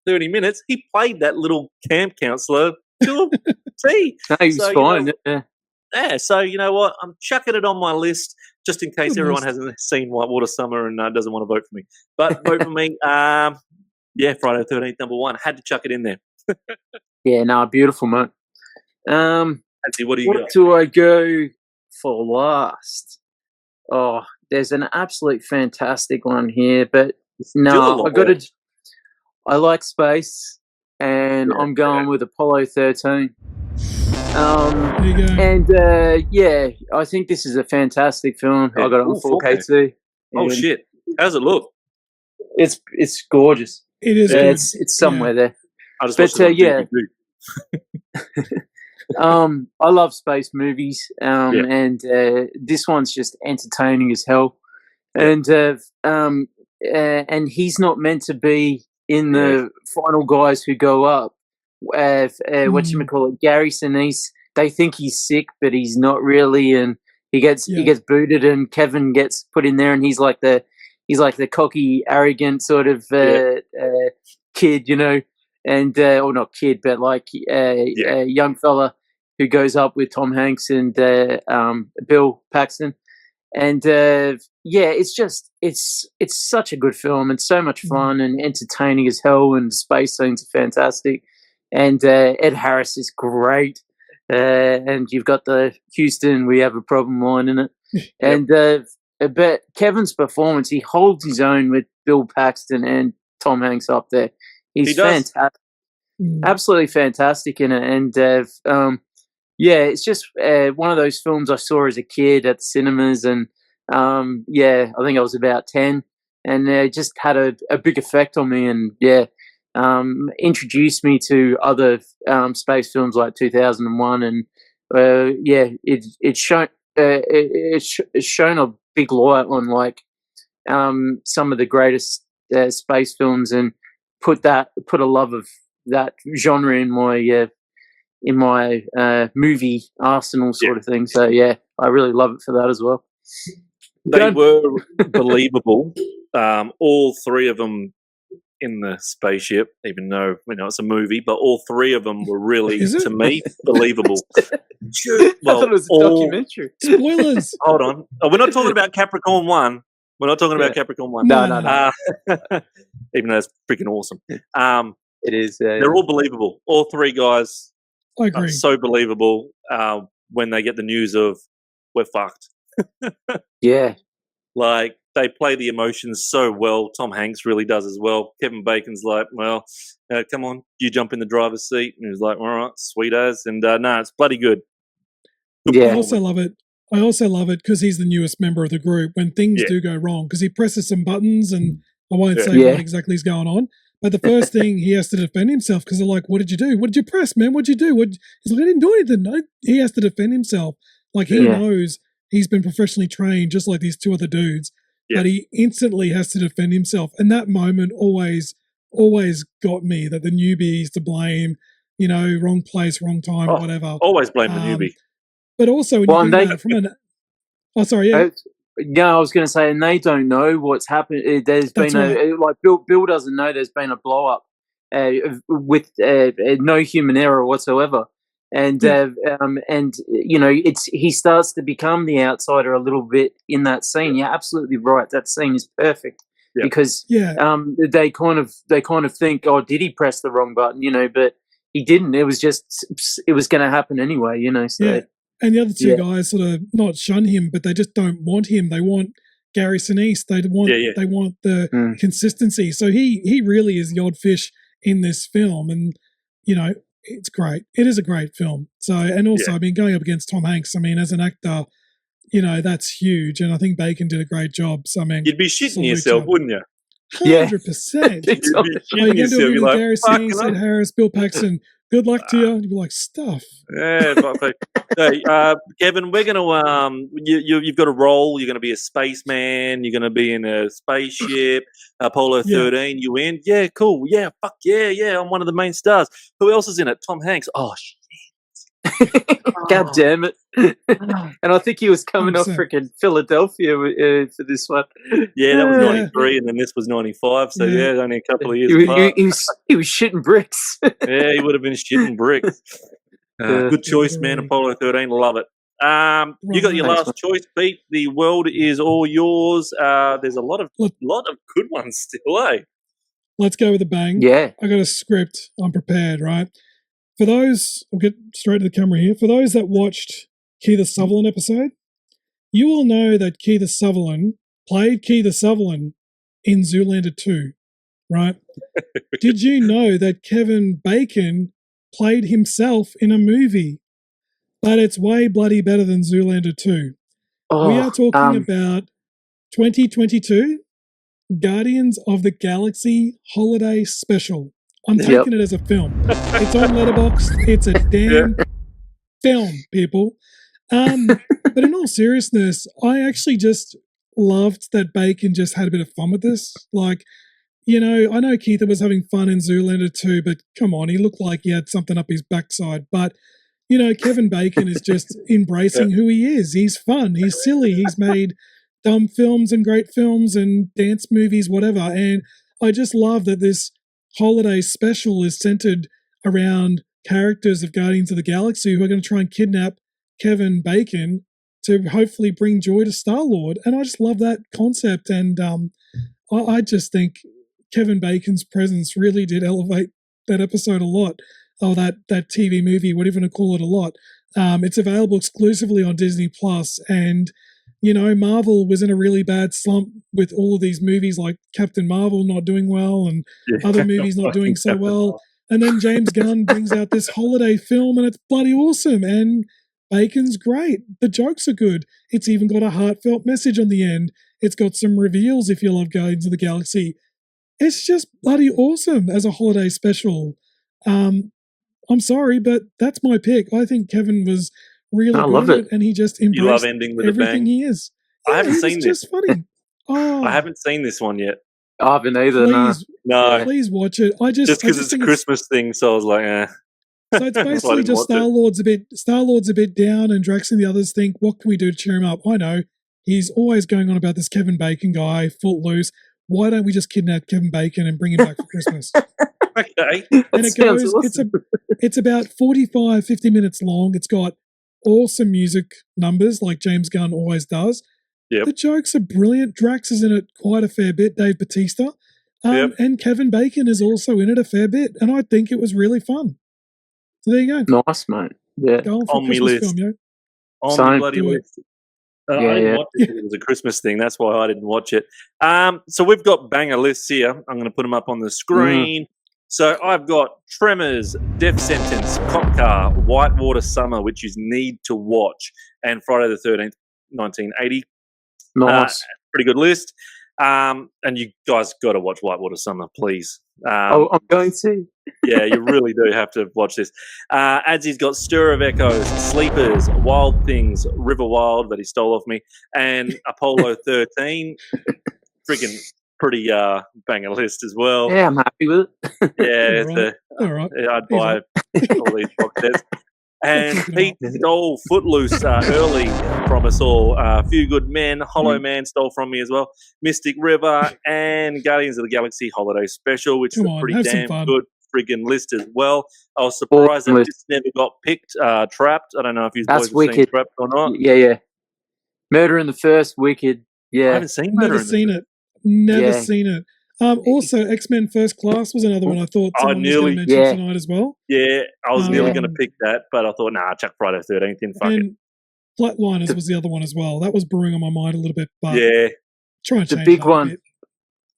30 minutes, he played that little camp counselor to a T. No, he was fine. Yeah, so you know what? I'm chucking it on my list just in case everyone hasn't seen Whitewater Summer and doesn't want to vote for me. But vote for me. Friday the 13th, number one. Had to chuck it in there. Beautiful, mate. Adsey, what do you got? Do I go for last? Oh, there's an absolute fantastic one here, but no, I like space, and I'm going with Apollo 13. I think this is a fantastic film. I got it on 4K too. Oh shit! How does it look? It's gorgeous. It is. It's somewhere there. I just watched it on I love space movies, and this one's just entertaining as hell. And he's not meant to be in the final guys who go up. Gary Sinise. They think he's sick, but he's not really, and he gets booted, and Kevin gets put in there, and he's like the cocky, arrogant sort of kid, you know, and or not kid, but like a young fella who goes up with Tom Hanks and Bill Paxton, and it's such a good film and so much fun and entertaining as hell, and the space scenes are fantastic. And Ed Harris is great. And you've got the Houston, we have a problem line in it. And but Kevin's performance, he holds his own with Bill Paxton and Tom Hanks up there. He's fantastic. Absolutely fantastic in it. And it's just one of those films I saw as a kid at the cinemas. And I think I was about 10. And it just had a big effect on me. And introduced me to other space films like 2001, and it's shown a big light on like some of the greatest space films, and put a love of that genre in my movie arsenal sort of thing. So I really love it for that as well. They were believable. All three of them in the spaceship, even though it's a movie, but all three of them were really, to me, believable. I thought it was a documentary. Spoilers. Hold on. We're not talking about Capricorn 1. We're not talking about Capricorn 1. No. Even though it's freaking awesome. It is. They're all believable. All three guys I agree. are so believable when they get the news of, we're fucked. Yeah. Like, they play the emotions so well. Tom Hanks really does as well. Kevin Bacon's like, well, come on, you jump in the driver's seat. And he's like, all right, sweet as. And no, it's bloody good. Yeah. I also love it. I also love it because he's the newest member of the group when things do go wrong, because he presses some buttons, and I won't say what exactly is going on. But the first thing he has to defend himself, because they're like, what did you do? What did you press, man? What did you do? He's like, I didn't do anything. No. He has to defend himself. Like, he knows he's been professionally trained, just like these two other dudes. Yeah. But he instantly has to defend himself. And that moment always got me, that the newbie is to blame, wrong place, wrong time, whatever. Always blame the newbie. But also, when you think about it from an... Oh, sorry, yeah. I was going to say, and they don't know what's happened. There's been like Bill doesn't know there's been a blow up with no human error whatsoever, and he starts to become the outsider a little bit in that scene. You're absolutely right. That scene is perfect because they kind of think, oh, did he press the wrong button? But he didn't. It was going to happen anyway. So. Yeah. And the other two guys sort of not shun him, but they just don't want him. They want Gary Sinise. They want the consistency. So he really is the odd fish in this film, and it's great. It is a great film. So, and also, I mean, going up against Tom Hanks, I mean, as an actor, that's huge, and I think Bacon did a great job. So, I mean, you'd be shitting yourself, wouldn't you? 100%. You'd be shitting yourself. Gary Sinise, Ed Harris, Bill Paxton. Good luck to you. You'd be like, stuff. Yeah, but Kevin, we're gonna you've got a role. You're gonna be a spaceman. You're gonna be in a spaceship. Apollo 13. You in? Yeah, cool. Yeah, fuck yeah. I'm one of the main stars. Who else is in it? Tom Hanks. Oh shit. God damn it. And I think he was coming off freaking Philadelphia for this one. Yeah, that was 93, and then this was 95, so only a couple of years apart. He was shitting bricks. Yeah, he would have been shitting bricks. Good choice, man. Apollo 13, love it. You got your last choice, Pete. The world is all yours. There's a lot of good ones still, eh? Let's go with a bang. Yeah. I got a script. I'm prepared, right? For those, I'll get straight to the camera here. For those that watched Keith Sutherland episode, you will know that Keith Sutherland played Keith Sutherland in Zoolander 2, right? Did you know that Kevin Bacon played himself in a movie? But it's way bloody better than Zoolander 2. We are talking about 2022 Guardians of the Galaxy Holiday Special. I'm taking it as a film. It's on Letterboxd. It's a damn film, people. But in all seriousness, I actually just loved that Bacon just had a bit of fun with this. Like, I know Keith was having fun in Zoolander 2, but come on, he looked like he had something up his backside. But, Kevin Bacon is just embracing who he is. He's fun. He's silly. He's made dumb films and great films and dance movies, whatever. And I just love that this holiday special is centered around characters of Guardians of the Galaxy who are going to try and kidnap Kevin Bacon to hopefully bring joy to Star-Lord. And I just love that concept. And I just think Kevin Bacon's presence really did elevate that episode a lot, or that TV movie, whatever you want to call it, a lot. It's available exclusively on Disney+. And Marvel was in a really bad slump with all of these movies like Captain Marvel not doing well and other movies not doing so well. And then James Gunn brings out this holiday film and it's bloody awesome. And Bacon's great. The jokes are good. It's even got a heartfelt message on the end. It's got some reveals if you love Guardians of the Galaxy. It's just bloody awesome as a holiday special. I'm sorry, but that's my pick. I think Kevin was really good at it, and he just embraced everything he is. I haven't seen this. It's just funny. I haven't seen this one yet. I haven't either. No. Please watch it. Just because it's a Christmas thing, so I was like, eh. So it's basically just Star-Lord's a bit down, and Drax and the others think, what can we do to cheer him up? I know. He's always going on about this Kevin Bacon guy, Footloose. Why don't we just kidnap Kevin Bacon and bring him back for Christmas? Okay. And it goes, awesome. It's about 45, 50 minutes long. It's got awesome music numbers like James Gunn always does. Yep. The jokes are brilliant. Drax is in it quite a fair bit, Dave Bautista. And Kevin Bacon is also in it a fair bit. And I think it was really fun. So there you go. Nice, mate. Yeah. Going for on my list. Film, on my bloody list. I didn't watch it because it was a Christmas thing. That's why I didn't watch it. So we've got banger lists here. I'm going to put them up on the screen. So I've got Tremors, Death Sentence, Cop Car, Whitewater Summer, which you need to watch, and Friday the 13th, 1980. Nice. Pretty good list. And you guys got to watch Whitewater Summer, please. I'm going to. Yeah, you really do have to watch this. Adsey's got Stir of Echoes, Sleepers, Wild Things, River Wild that he stole off me, and Apollo 13. Freaking pretty banger list as well. Yeah, I'm happy with it. Yeah, I'd buy all these box sets. And Pete stole Footloose early from us all. Few Good Men, Hollow Man stole from me as well. Mystic River and Guardians of the Galaxy Holiday Special, which is a pretty damn good friggin' list as well. I was surprised that this never got picked. Trapped. I don't know if you boys have seen Trapped or not. Yeah. Murder in the First, Wicked. Yeah. I haven't seen Murder Never seen it. Never seen it. Also, X-Men First Class was another one I thought someone was going to mention tonight as well. Yeah, I was nearly going to pick that, but I thought, chuck Friday the 13th in. Fuck it. Flatliners was the other one as well. That was brewing on my mind a little bit, but try and change the big that one. a bit.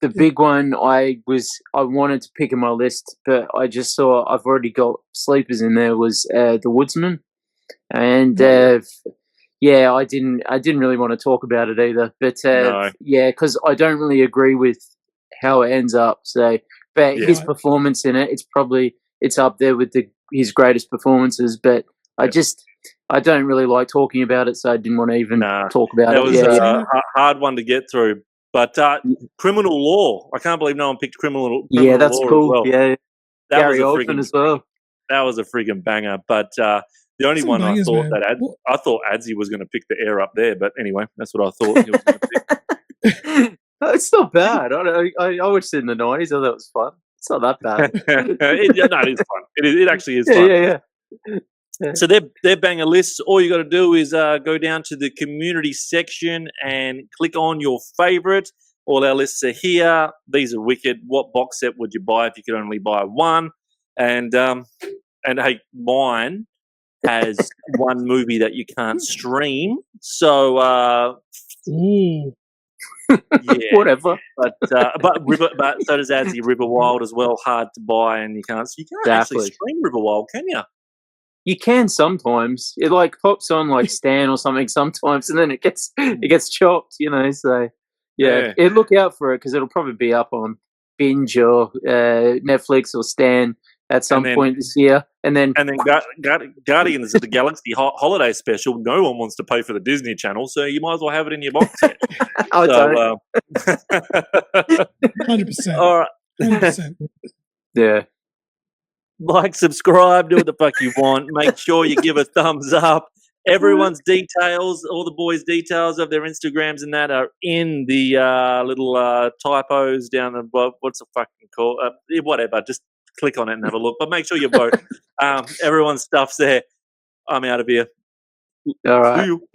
The big one I wanted to pick in my list, but I just saw I've already got Sleepers in there. Was The Woodsman, and I didn't really want to talk about it either. But because I don't really agree with how it ends up. So, but his performance in it's up there with his greatest performances. But I don't really like talking about it, so I didn't want to even talk about it. That was a hard one to get through. But Criminal Law, I can't believe no one picked Criminal Law. Yeah, that's cool. Well. Yeah, that Gary was Oldman as well. That was a friggin' banger. But the only one I thought I thought Adsey was going to pick the air up there. But anyway, that's what I thought he was going to pick. It's not bad. I watched it in the 90s. I thought it was fun. It's not that bad. It is fun. It actually is fun. Yeah. So they're banger lists. All you got to do is go down to the community section and click on your favorite. All our lists are here. These are wicked. What box set would you buy if you could only buy one? And hey, mine has one movie that you can't stream. So whatever. But so does Adsey. River Wild as well. Hard to buy, and you can't actually stream River Wild, can you? You can sometimes. It pops on Stan or something sometimes, and then it gets chopped. So look out for it because it'll probably be up on Binge or Netflix or Stan at some point this year. And then Guardians of the Galaxy Holiday Special. No one wants to pay for the Disney Channel, so you might as well have it in your box set. 100%. All right. 100%. Yeah. Like, subscribe, do what the fuck you want. Make sure you give a thumbs up. Everyone's details, all the boys' details of their Instagrams and that are in the little typos down the bottom. What's the fucking call? Whatever. Just click on it and have a look. But make sure you vote. Everyone's stuff's there. I'm out of here. All right. See you.